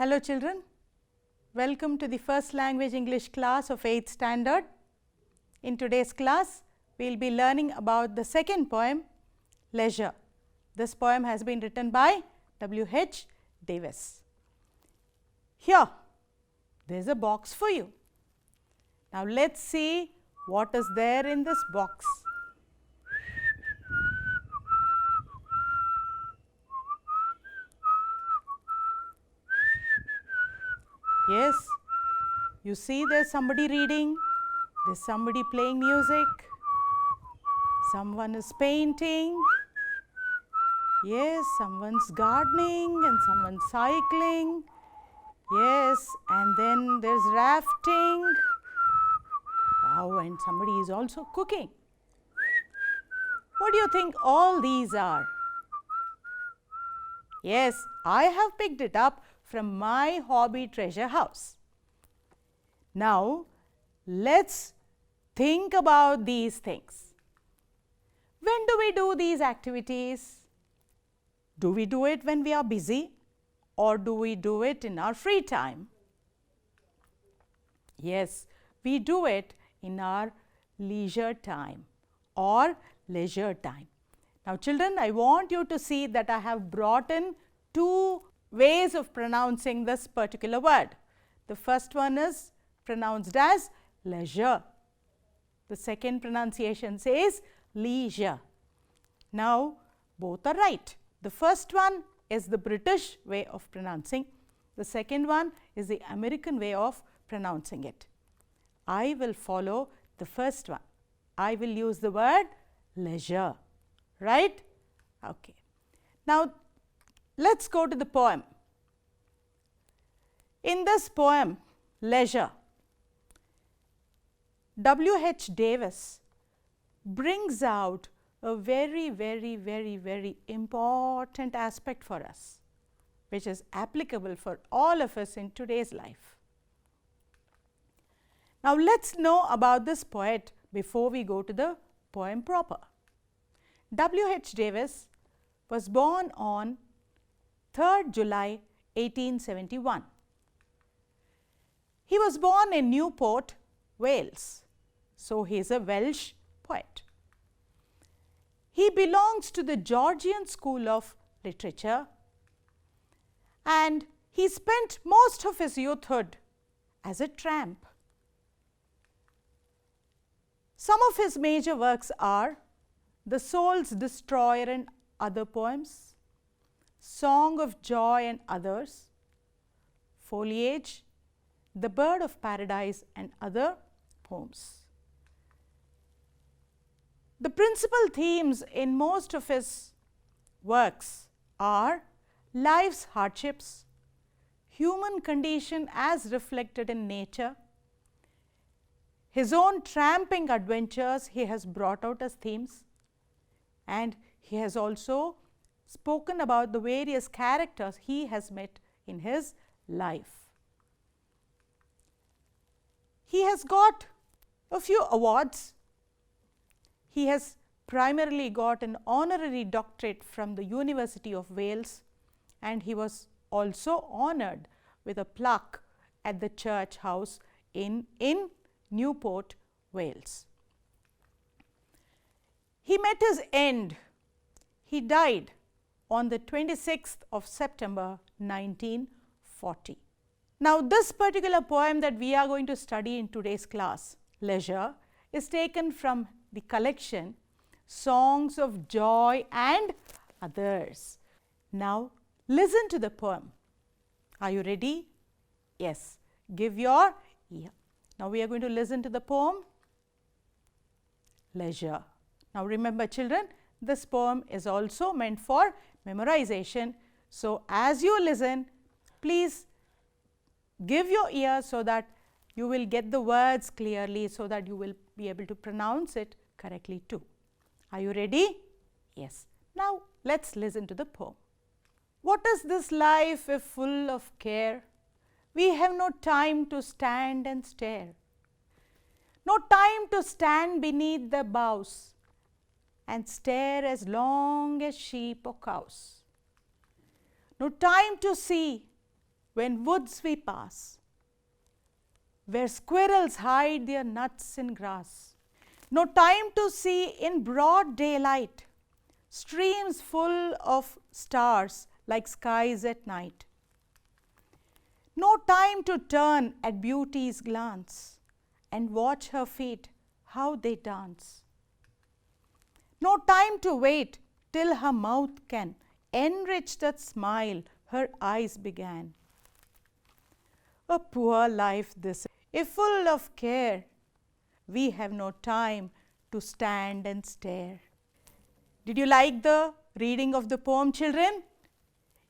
Hello children, welcome to the first language English class of 8th standard. In today's class, we will be learning about the second poem, Leisure. This poem has been written by W.H. Davis. Here, there is a box for you. Now, let us see what is there in this box. Yes, you see there is somebody reading, there is somebody playing music, someone is painting, yes, someone's gardening and someone's cycling, yes, and then there is rafting, wow, and somebody is also cooking. What do you think all these are? Yes, I have picked it up from my hobby treasure house. Now, let's think about these things. When do we do these activities? Do we do it when we are busy or do we do it in our free time? Yes, we do it in our leisure time or leisure time. Now, children, I want you to see that I have brought in two ways of pronouncing this particular word. The first one is pronounced as leisure. The second pronunciation says leisure. Now, both are right. The first one is the British way of pronouncing. The second one is the American way of pronouncing it. I will follow the first one. I will use the word leisure, right? Okay. Now, let us go to the poem. In this poem, Leisure, W.H. Davis brings out a very important aspect for us, which is applicable for all of us in today's life. Now, let us know about this poet before we go to the poem proper. W.H. Davis was born on 3rd July 1871. He was born in Newport, Wales. So, he is a Welsh poet. He belongs to the Georgian School of Literature and he spent most of his youthhood as a tramp. Some of his major works are The Soul's Destroyer and Other Poems, Song of Joy and Others, Foliage, The Bird of Paradise and Other Poems. The principal themes in most of his works are life's hardships, human condition as reflected in nature, his own tramping adventures he has brought out as themes, and he has also spoken about the various characters he has met in his life. He has got a few awards. He has primarily got an honorary doctorate from the University of Wales and he was also honoured with a plaque at the church house in Newport, Wales. He met his end. He died on the 26th of September 1940. Now, this particular poem that we are going to study in today's class, Leisure, is taken from the collection Songs of Joy and Others. Now, listen to the poem. Are you ready? Yes. Give your ear. Now, we are going to listen to the poem Leisure. Now, remember children, this poem is also meant for memorization. So, as you listen, please give your ear so that you will get the words clearly so that you will be able to pronounce it correctly too. Are you ready? Yes. Now, let us listen to the poem. What is this life if full of care? We have no time to stand and stare. No time to stand beneath the boughs and stare as long as sheep or cows. No time to see when woods we pass, where squirrels hide their nuts in grass. No time to see in broad daylight, streams full of stars like skies at night. No time to turn at beauty's glance and watch her feet, how they dance. No time to wait till her mouth can enrich that smile her eyes began. A poor life this, if full of care, we have no time to stand and stare. Did you like the reading of the poem, children?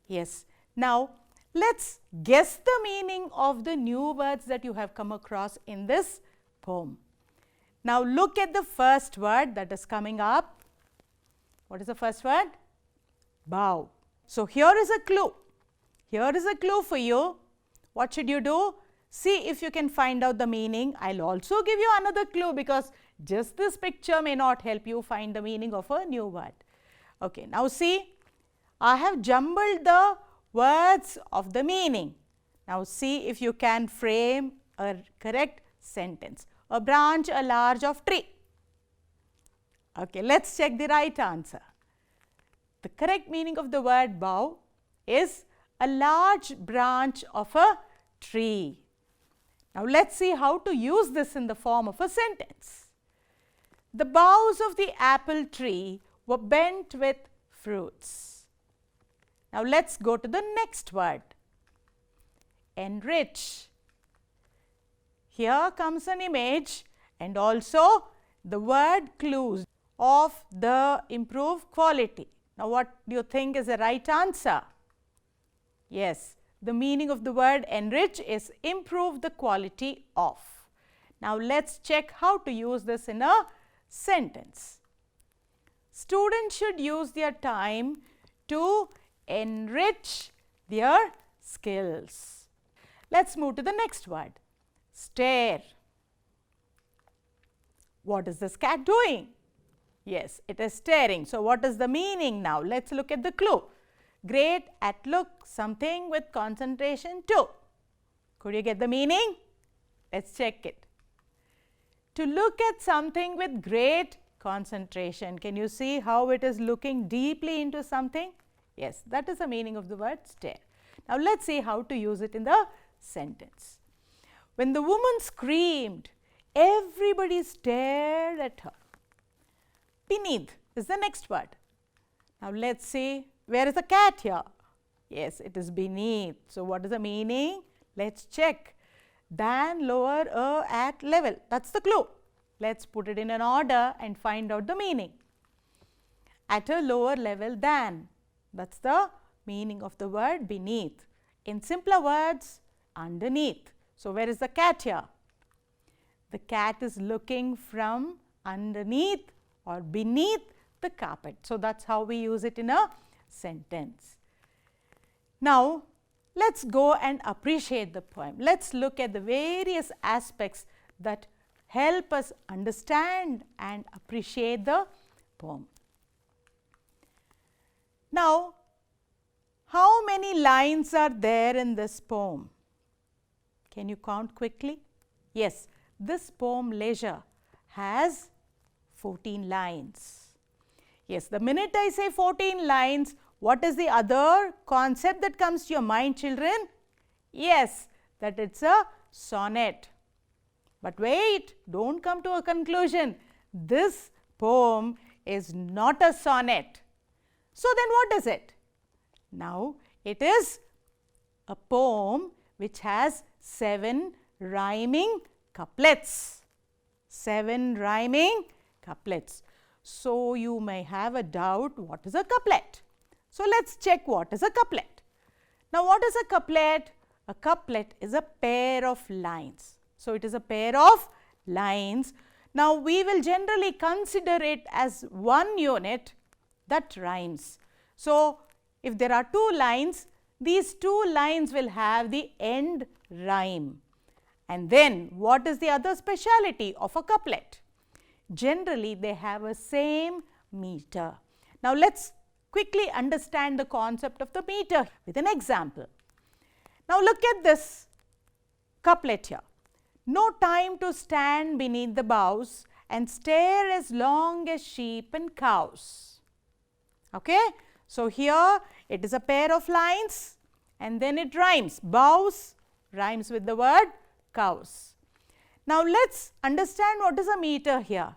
Yes. Now, let's guess the meaning of the new words that you have come across in this poem. Now, look at the first word that is coming up. What is the first word? Bow. So, here is a clue. Here is a clue for you. What should you do? See if you can find out the meaning. I'll also give you another clue because just this picture may not help you find the meaning of a new word. Okay, now see, I have jumbled the words of the meaning. Now see if you can frame a correct sentence. A branch, a large of tree. Okay, let's check the right answer. The correct meaning of the word bough is a large branch of a tree. Now let's see how to use this in the form of a sentence. The boughs of the apple tree were bent with fruits. Now let's go to the next word. Enrich. Here comes an image and also the word clues of the improved quality. Now what do you think is the right answer? Yes, the meaning of the word enrich is improve the quality of. Now let's check how to use this in a sentence. Students should use their time to enrich their skills. Let's move to the next word. Stare. What is this cat doing? Yes, it is staring. So what is the meaning now? Let's look at the clue. Great at look, something with concentration too. Could you get the meaning? Let's check it. To look at something with great concentration. Can you see how it is looking deeply into something? Yes, that is the meaning of the word stare. Now let's see how to use it in the sentence. When the woman screamed, everybody stared at her. Beneath is the next word. Now let's see, where is the cat here? Yes, it is beneath. So what is the meaning? Let's check. Than, lower, at, level. That's the clue. Let's put it in an order and find out the meaning. At a lower level than. That's the meaning of the word beneath. In simpler words, underneath. So where is the cat here? The cat is looking from underneath or beneath the carpet. So that's how we use it in a sentence. Now let's go and appreciate the poem. Let's look at the various aspects that help us understand and appreciate the poem. Now, how many lines are there in this poem? Can you count quickly? Yes, this poem Leisure has 14 lines. Yes, the minute I say 14 lines, what is the other concept that comes to your mind, children? Yes, that it's a sonnet. But wait, don't come to a conclusion. This poem is not a sonnet. So then what is it? Now, it is a poem which has 7 rhyming couplets. 7 rhyming couplets. So you may have a doubt, what is a couplet? So let's check what is a couplet. Now what is a couplet? A couplet is a pair of lines. So it is a pair of lines. Now we will generally consider it as one unit that rhymes. So if there are 2 lines, these 2 lines will have the end rhyme. And then what is the other speciality of a couplet? Generally they have a same meter. Now let's quickly understand the concept of the meter with an example. Now look at this couplet here. No time to stand beneath the boughs and stare as long as sheep and cows. Okay? So here it is a pair of lines and then it rhymes. Boughs rhymes with the word cows. Now let's understand what is a meter here.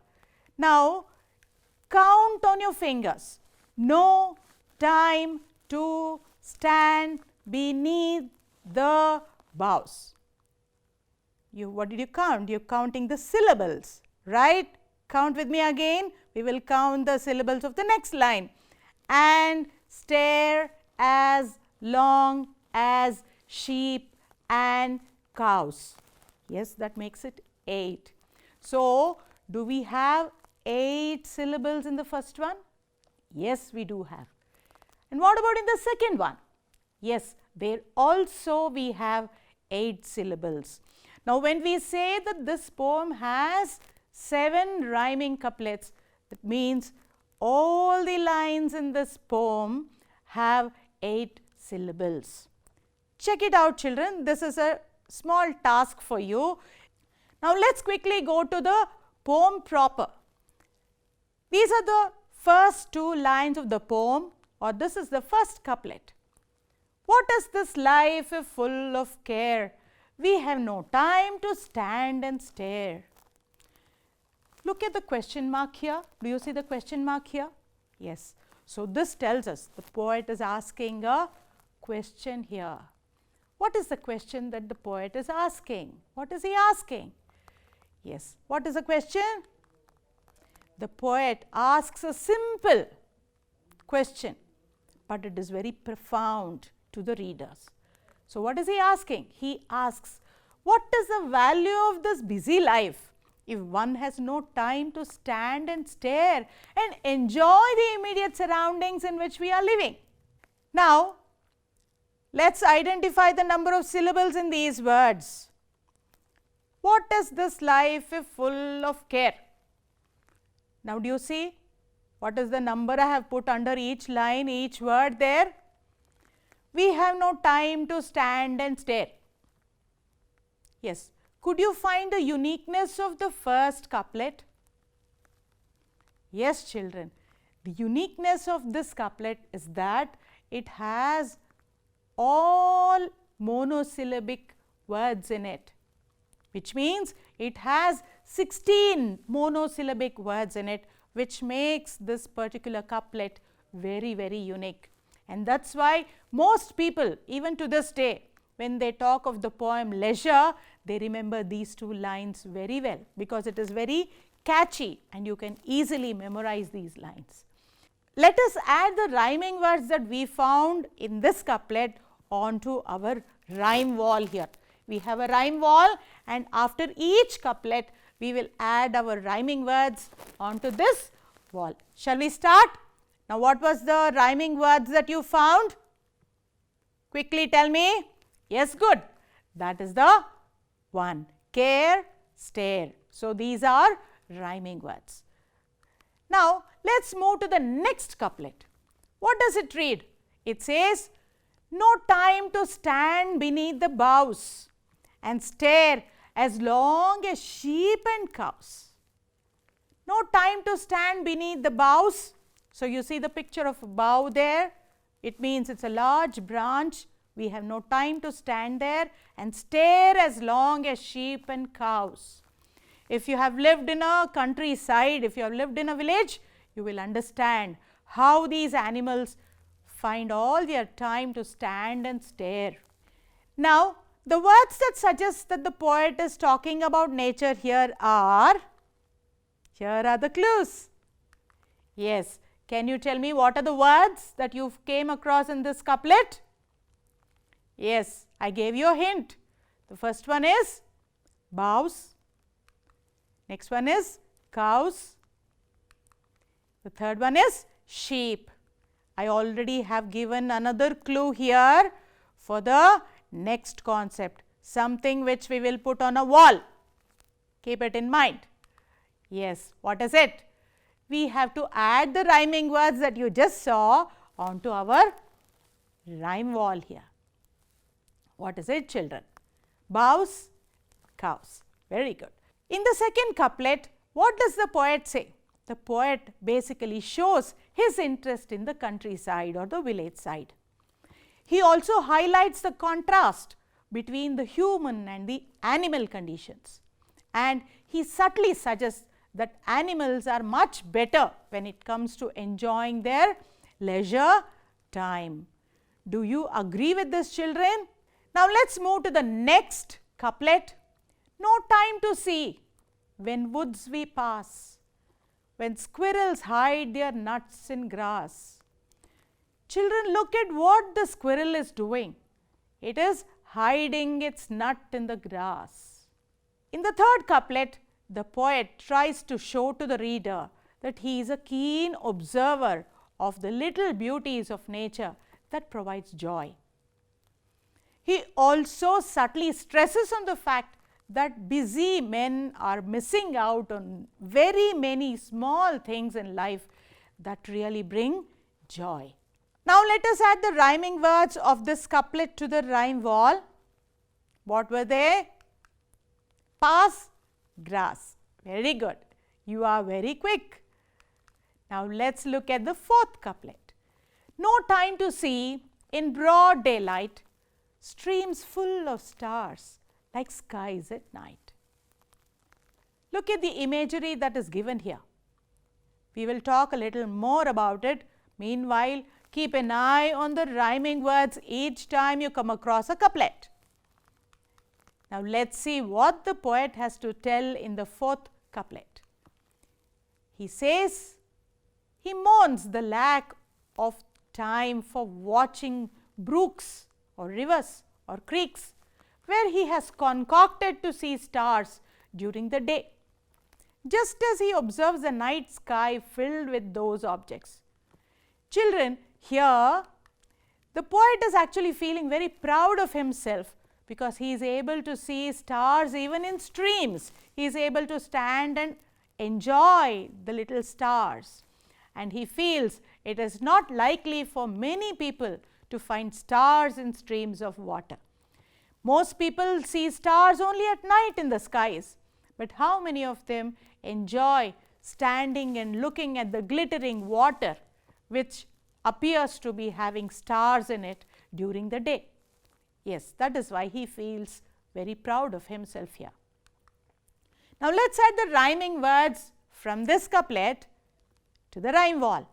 Now count on your fingers. No time to stand beneath the boughs. What did you count? You're counting the syllables, right? Count with me again. We will count the syllables of the next line. And stare as long as sheep and cows. Yes, that makes it 8. So, do we have 8 syllables in the first one? Yes, we do have. And what about in the second one? Yes, there also we have 8 syllables. Now, when we say that this poem has 7 rhyming couplets, that means all the lines in this poem have 8 syllables. Check it out, children. This is a small task for you. Now, let's quickly go to the poem proper. These are the first 2 lines of the poem, or this is the first couplet. What is this life if full of care? We have no time to stand and stare. Look at the question mark here. Do you see the question mark here? Yes. So, this tells us the poet is asking a question here. What is the question that the poet is asking? What is he asking? Yes. What is the question? The poet asks a simple question, but it is very profound to the readers. So, what is he asking? He asks, what is the value of this busy life if one has no time to stand and stare and enjoy the immediate surroundings in which we are living? Now, let's identify the number of syllables in these words. What is this life if full of care? Now, do you see what is the number I have put under each line, each word there? We have no time to stand and stare. Yes. Could you find the uniqueness of the first couplet? Yes, children. The uniqueness of this couplet is that it has all monosyllabic words in it, which means it has 16 monosyllabic words in it, which makes this particular couplet very, very unique. And that's why most people, even to this day, when they talk of the poem Leisure, they remember these 2 lines very well, because it is very catchy and you can easily memorize these lines. Let us add the rhyming words that we found in this couplet onto our rhyme wall here. We have a rhyme wall, and after each couplet, we will add our rhyming words onto this wall. Shall we start? Now, what was the rhyming words that you found? Quickly tell me. Yes, good. That is the one. Care, stare. So, these are rhyming words. Now, let's move to the next couplet. What does it read? It says, no time to stand beneath the boughs and stare as long as sheep and cows. No time to stand beneath the boughs. So, you see the picture of a bough there. It means it's a large branch. We have no time to stand there and stare as long as sheep and cows. If you have lived in a countryside, if you have lived in a village, you will understand how these animals find all their time to stand and stare. Now, the words that suggest that the poet is talking about nature here are the clues. Yes. Can you tell me what are the words that you came across in this couplet? Yes, I gave you a hint. The first one is boughs. Next one is cows. The third one is sheep. I already have given another clue here for the next concept, something which we will put on a wall. Keep it in mind. Yes, what is it? We have to add the rhyming words that you just saw onto our rhyme wall here. What is it, children? Bows, cows. Very good. In the second couplet, what does the poet say? The poet basically shows his interest in the countryside or the village side. He also highlights the contrast between the human and the animal conditions, and he subtly suggests that animals are much better when it comes to enjoying their leisure time. Do you agree with this, children? Now let's move to the next couplet. No time to see when woods we pass, when squirrels hide their nuts in grass. Children, look at what the squirrel is doing. It is hiding its nut in the grass. In the third couplet, the poet tries to show to the reader that he is a keen observer of the little beauties of nature that provides joy. He also subtly stresses on the fact that busy men are missing out on very many small things in life that really bring joy. Now let us add the rhyming words of this couplet to the rhyme wall. What were they? Pass, grass. Very good. You are very quick. Now let's look at the fourth couplet. No time to see in broad daylight, streams full of stars like skies at night. Look at the imagery that is given here. We will talk a little more about it. Meanwhile, keep an eye on the rhyming words each time you come across a couplet. Now let's see what the poet has to tell in the fourth couplet. He says, he mourns the lack of time for watching brooks or rivers or creeks, where he has concocted to see stars during the day, just as he observes the night sky filled with those objects. Children, here the poet is actually feeling very proud of himself because he is able to see stars even in streams. He is able to stand and enjoy the little stars, and he feels it is not likely for many people to find stars in streams of water. Most people see stars only at night in the skies, but how many of them enjoy standing and looking at the glittering water which appears to be having stars in it during the day? Yes, that is why he feels very proud of himself here. Now let's add the rhyming words from this couplet to the rhyme wall.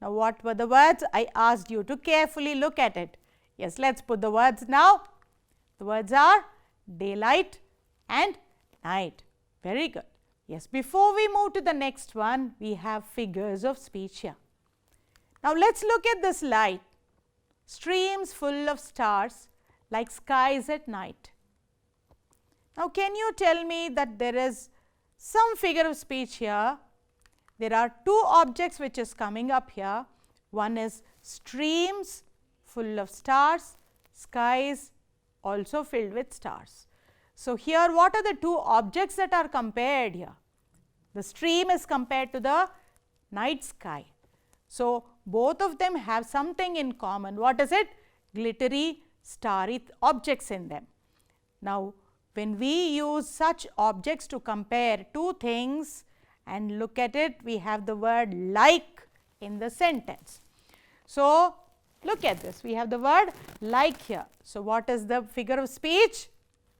Now what were the words? I asked you to carefully look at it. Yes, let's put the words now. The words are daylight and night. Very good. Yes, before we move to the next one, we have figures of speech here. Now let's look at this light. Streams full of stars like skies at night. Now can you tell me that there is some figure of speech here? There are two objects which is coming up here. One is streams full of stars, skies also filled with stars. So here what are the two objects that are compared here? The stream is compared to the night sky. So both of them have something in common. What is it? Glittery, starry objects in them. Now when we use such objects to compare two things and look at it, we have the word like in the sentence. So look at this, we have the word like here. So what is the figure of speech?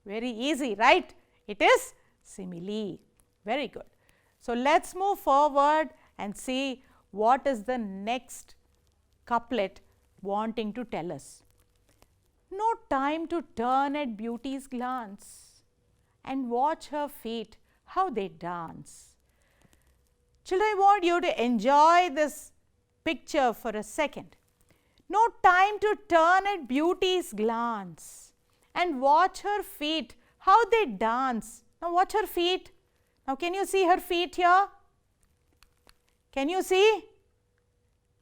Very easy, right? It is simile. Very good. So let's move forward and see what is the next couplet wanting to tell us. No time to turn at beauty's glance and watch her feet how they dance. Children, I want you to enjoy this picture for a second. No time to turn at beauty's glance and watch her feet how they dance. Now watch her feet. Now can you see her feet here? Can you see?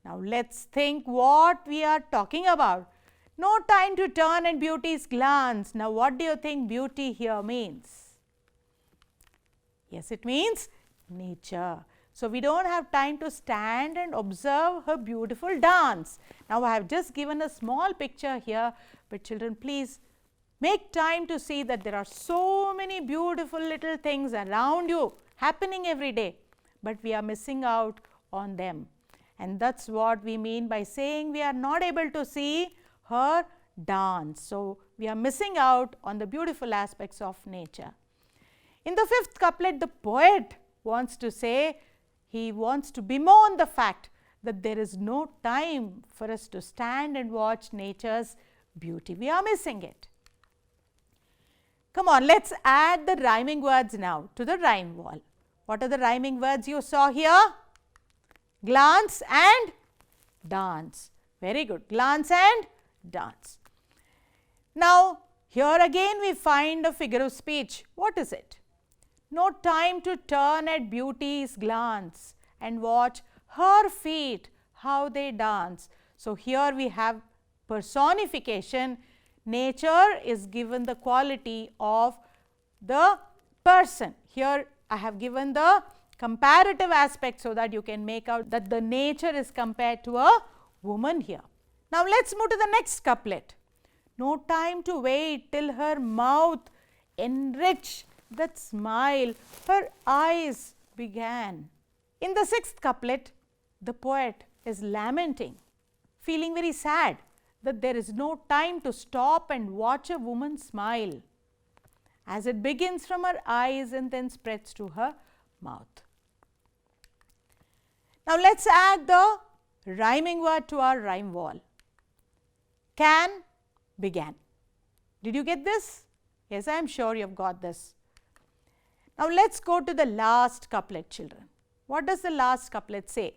Now let's think what we are talking about. No time to turn at beauty's glance. Now what do you think beauty here means? Yes, it means nature. So we don't have time to stand and observe her beautiful dance. Now I have just given a small picture here, but children, please Make time to see that there are so many beautiful little things around you happening every day, but we are missing out on them. And that's what we mean by saying we are not able to see her dance. So, we are missing out on the beautiful aspects of nature. In the fifth couplet, the poet wants to say, he wants to bemoan the fact that there is no time for us to stand and watch nature's beauty. We are missing it. Come on, let's add the rhyming words now to the rhyme wall. What are the rhyming words you saw here? Glance and dance. Very good. Glance and dance. Now, here again we find a figure of speech. What is it? No time to turn at beauty's glance and watch her feet, how they dance. So, here we have personification. Nature is given the quality of the person. Here I have given the comparative aspect so that you can make out that the nature is compared to a woman here. Now, let's move to the next couplet. No time to wait till her mouth enrich that smile her eyes began. In the sixth couplet, the poet is lamenting, feeling very sad that there is no time to stop and watch a woman smile, as it begins from her eyes and then spreads to her mouth. Now, let's add the rhyming word to our rhyme wall. Can, began. Did you get this? Yes, I am sure you have got this. Now, let's go to the last couplet, children. What does the last couplet say?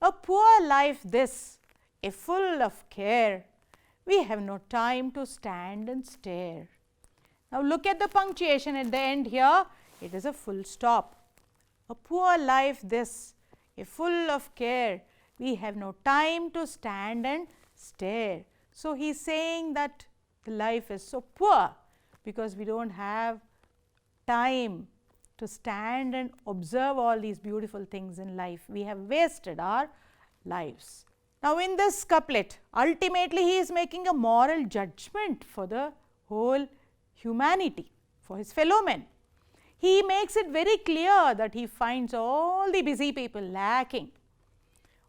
A poor life this, if full of care, we have no time to stand and stare. Now, look at the punctuation at the end here. It is a full stop. A poor life this, if full of care, we have no time to stand and stare. So, he is saying that the life is so poor because we don't have time to stand and observe all these beautiful things in life. We have wasted our lives. Now, in this couplet, ultimately he is making a moral judgment for the whole humanity, for his fellow men. He makes it very clear that he finds all the busy people lacking.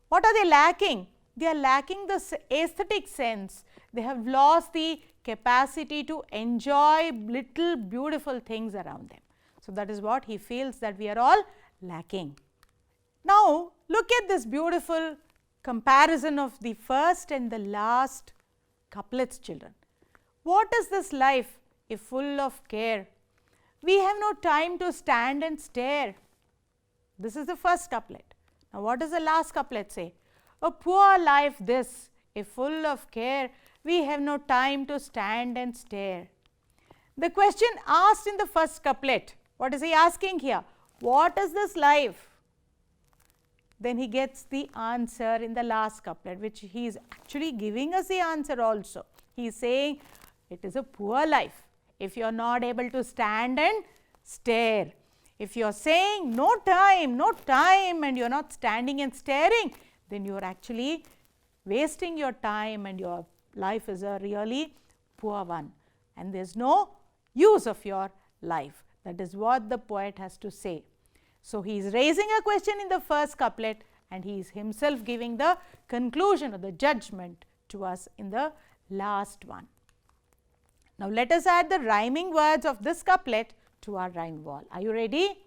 What are they lacking? They are lacking the aesthetic sense. They have lost the capacity to enjoy little beautiful things around them. So, that is what he feels that we are all lacking. Now, look at this beautiful comparison of the first and the last couplets, children. What is this life if full of care? We have no time to stand and stare. This is the first couplet. Now, what does the last couplet say? A poor life this, if full of care, we have no time to stand and stare. The question asked in the first couplet, what is he asking here? What is this life? Then he gets the answer in the last couplet, which he is actually giving us the answer also. He is saying it is a poor life if you are not able to stand and stare. If you are saying no time and you are not standing and staring, then you are actually wasting your time and your life is a really poor one and there is no use of your life. That is what the poet has to say. So, he is raising a question in the first couplet and he is himself giving the conclusion or the judgment to us in the last one. Now, let us add the rhyming words of this couplet to our rhyme wall. Are you ready?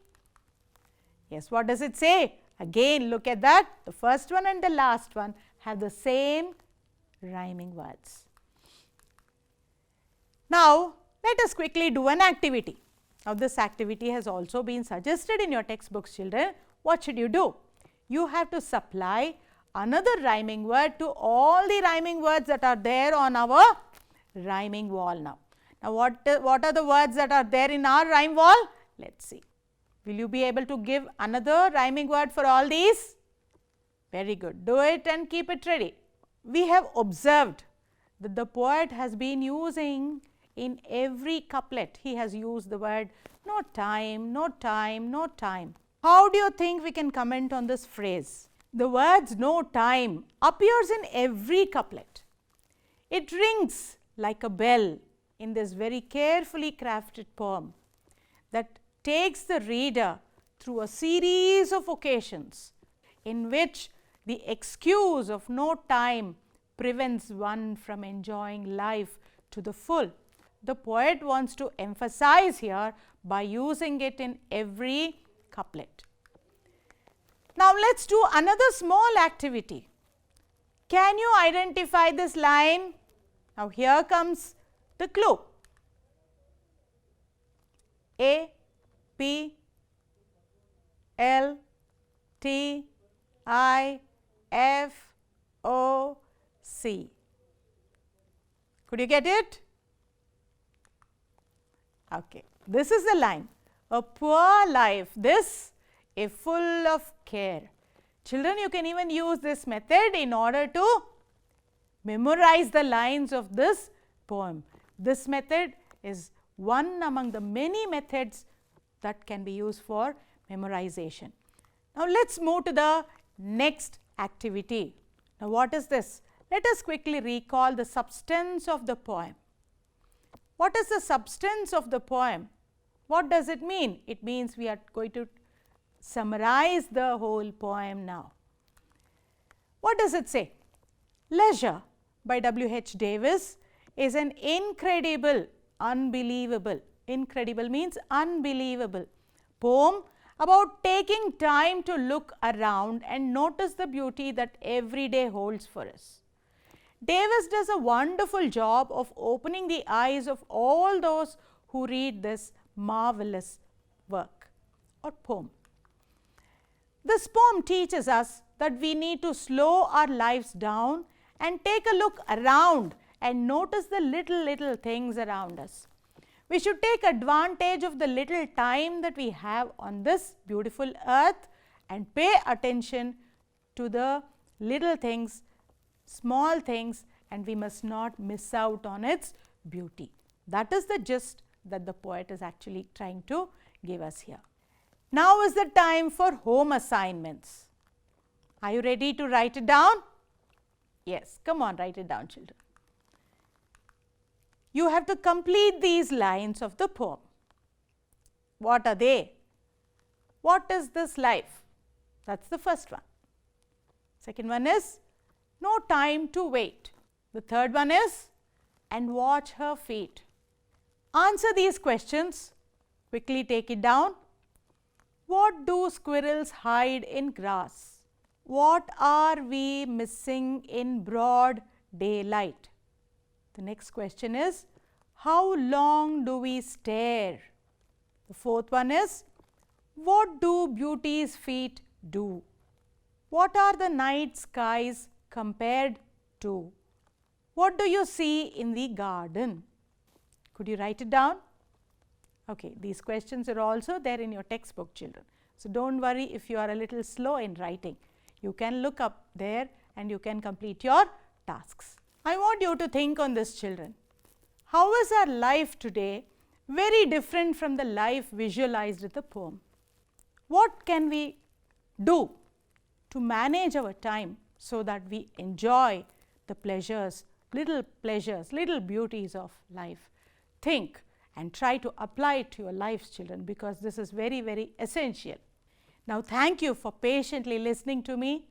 Yes, what does it say? Again, look at that. The first one and the last one have the same rhyming words. Now, let us quickly do an activity. Now, this activity has also been suggested in your textbooks, children. What should you do? You have to supply another rhyming word to all the rhyming words that are there on our rhyming wall now. Now, what are the words that are there in our rhyme wall? Let's see. Will you be able to give another rhyming word for all these? Very good. Do it and keep it ready. We have observed that the poet has been using in every couplet, he has used the word no time, no time, no time. How do you think we can comment on this phrase? The words no time appears in every couplet. It rings like a bell in this very carefully crafted poem that takes the reader through a series of occasions in which the excuse of no time prevents one from enjoying life to the full. The poet wants to emphasize here by using it in every couplet. Now, let us do another small activity. Can you identify this line? Now, here comes the clue. A, P, L, T, I, F, O, C. Could you get it? Okay. This is the line. A poor life, this is full of care. Children, you can even use this method in order to memorize the lines of this poem. This method is one among the many methods that can be used for memorization. Now, let us move to the next activity. Now, what is this? Let us quickly recall the substance of the poem. What is the substance of the poem? What does it mean? It means we are going to summarize the whole poem now. What does it say? Leisure by W.H. Davis is an incredible, unbelievable, incredible means unbelievable, poem about taking time to look around and notice the beauty that every day holds for us. Davis does a wonderful job of opening the eyes of all those who read this marvelous work or poem. This poem teaches us that we need to slow our lives down and take a look around and notice the little things around us. We should take advantage of the little time that we have on this beautiful earth and pay attention to the little things, small things, and we must not miss out on its beauty. That is the gist that the poet is actually trying to give us here. Now is the time for home assignments. Are you ready to write it down? Yes, come on, write it down, children. You have to complete these lines of the poem. What are they? What is this life? That's the first one. Second one is no time to wait. The third one is and watch her feet. Answer these questions. Quickly take it down. What do squirrels hide in grass? What are we missing in broad daylight? The next question is, how long do we stare? The fourth one is, what do beauty's feet do? What are the night skies compared to? What do you see in the garden? Could you write it down? Okay, these questions are also there in your textbook, children. So, don't worry if you are a little slow in writing. You can look up there and you can complete your tasks. I want you to think on this, children. How is our life today very different from the life visualized in the poem? What can we do to manage our time so that we enjoy the pleasures, little beauties of life? Think and try to apply it to your lives, children, because this is very essential. Now, thank you for patiently listening to me.